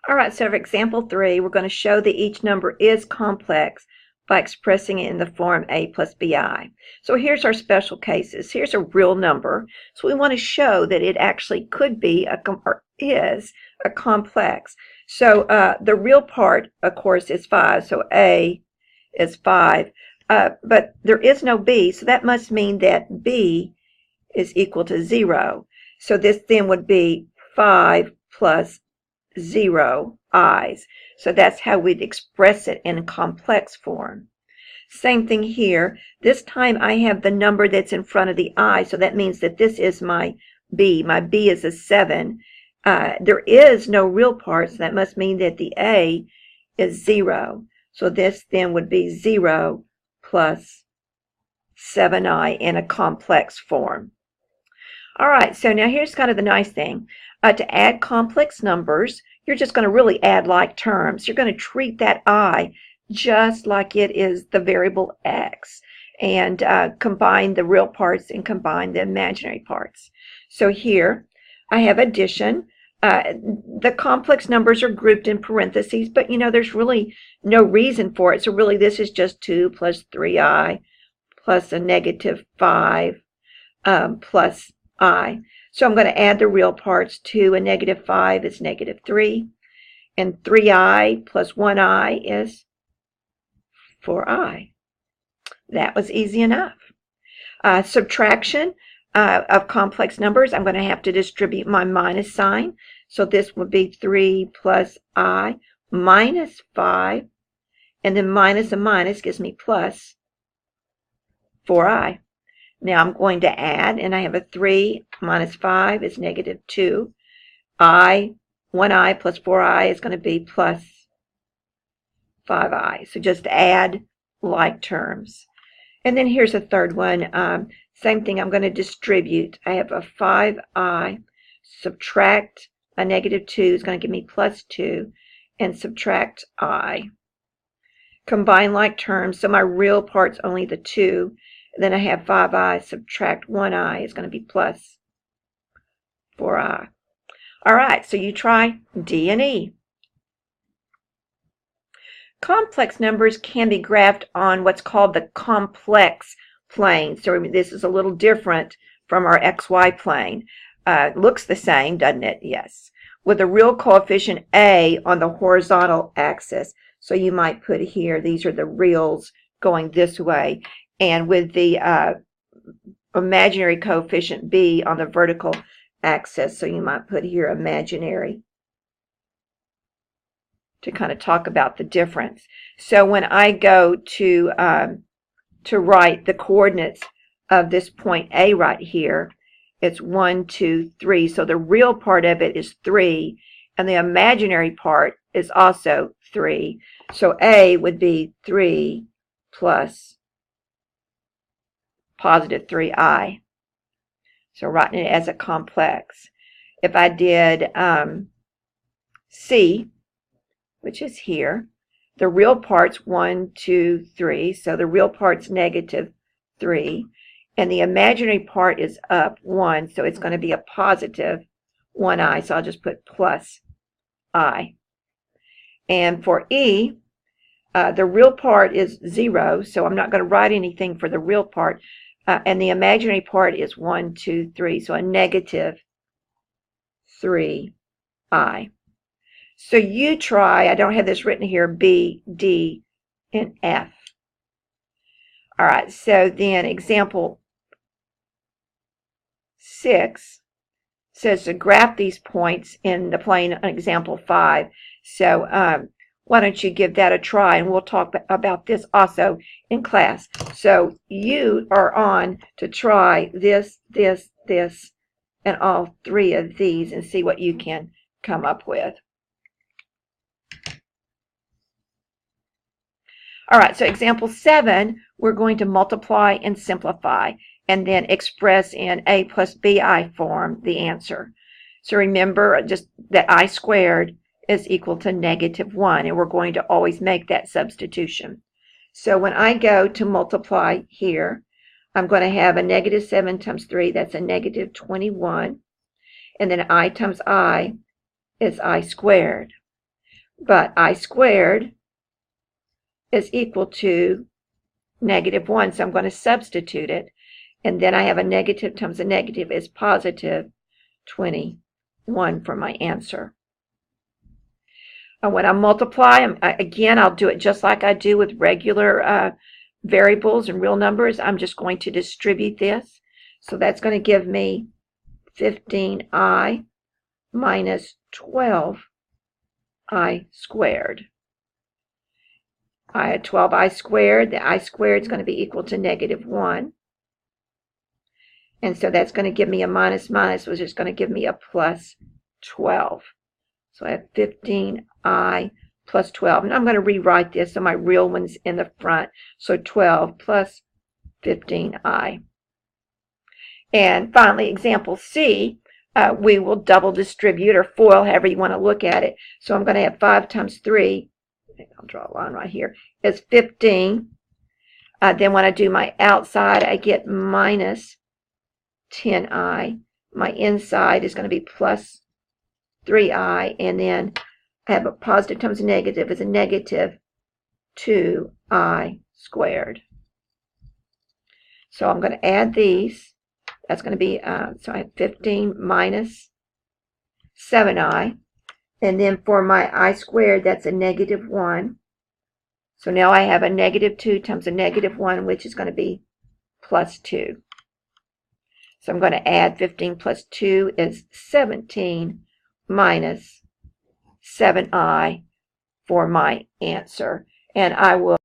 All right, so for example 3, we're going to show that each number is complex by expressing it in the form a plus bi. So here's our special cases. Here's a real number. So we want to show that it actually could be or is a complex. So the real part, of course, is 5. So a is 5. But there is no b, so that must mean that b is equal to 0. So this then would be 5 plus 0 i's. So that's how we'd express it in complex form. Same thing here. This time I have the number that's in front of the I, so that means that this is my B. My B is a 7. There is no real part, so that must mean that the A is 0. So this then would be 0 plus 7i in a complex form. All right, so now here's kind of the nice thing. To add complex numbers, you're just going to really add like terms. You're going to treat that I just like it is the variable x and combine the real parts and combine the imaginary parts. So here I have addition. The complex numbers are grouped in parentheses, but there's really no reason for it. So really this is just 2 plus 3i plus a negative 5 plus I. So I'm going to add the real parts. 2 and negative 5 is negative 3. And 3i plus 1i is 4i. That was easy enough. Subtraction of complex numbers, I'm going to have to distribute my minus sign. So this would be 3 plus I minus 5. And then minus a minus gives me plus 4i. Now I'm going to add, and I have a 3 minus 5 is negative 2. 1i plus 4i is going to be plus 5i. So just add like terms. And then here's a third one. Same thing, I'm going to distribute. I have a 5i, subtract a negative 2 is going to give me plus 2, and subtract I. Combine like terms, so my real part's only the 2. Then I have 5i, subtract 1i is going to be plus 4i. All right, so you try D and E. Complex numbers can be graphed on what's called the complex plane. So this is a little different from our XY plane. Looks the same, doesn't it? Yes. With a real coefficient A on the horizontal axis. So you might put here, these are the reals going this way. And with the imaginary coefficient B on the vertical axis, so you might put here imaginary to kind of talk about the difference. So when I go to write the coordinates of this point A right here, it's 1, 2, 3. So the real part of it is 3, and the imaginary part is also 3. So A would be 3 plus positive 3i. So writing it as a complex. If I did C, which is here, the real part's 1, 2, 3. So the real part's negative 3. And the imaginary part is up 1. So it's going to be a positive 1i. So I'll just put plus I. And for E, the real part is 0. So I'm not going to write anything for the real part. And the imaginary part is 1, 2, 3. So a negative 3i. So you try, I don't have this written here, B, D, and F. All right, so then example 6 says to graph these points in the plane on example 5. So why don't you give that a try, and we'll talk about this also in class. So you are on to try this, this, this, and all 3 of these and see what you can come up with. All right, so example 7, we're going to multiply and simplify and then express in a plus bi form the answer. So remember just that I squared is equal to negative 1, and we're going to always make that substitution. So when I go to multiply here, I'm going to have a negative 7 times 3, that's a negative 21, and then I times I is I squared. but I squared is equal to -1, so I'm going to substitute it, and then I have a negative times a negative is positive 21 for my answer. When I multiply, again, I'll do it just like I do with regular variables and real numbers. I'm just going to distribute this. So that's going to give me 15i minus 12i squared. I had 12i squared. The I squared is going to be equal to -1. And so that's going to give me a minus minus, which is going to give me a plus 12. So I have 15i plus 12. And I'm going to rewrite this so my real one's in the front. So 12 plus 15i. And finally, example C, we will double distribute or FOIL, however you want to look at it. So I'm going to have 5 times 3. I'll draw a line right here. Is 15. Then when I do my outside, I get minus 10i. My inside is going to be plus 3i, and then I have a positive times a negative is a negative 2i squared. So I'm going to add these. That's going to be, so I have 15 minus 7i. And then for my I squared, that's a -1. So now I have a -2 times a -1, which is going to be plus 2. So I'm going to add 15 plus 2 is 17 minus 7i for my answer. And I will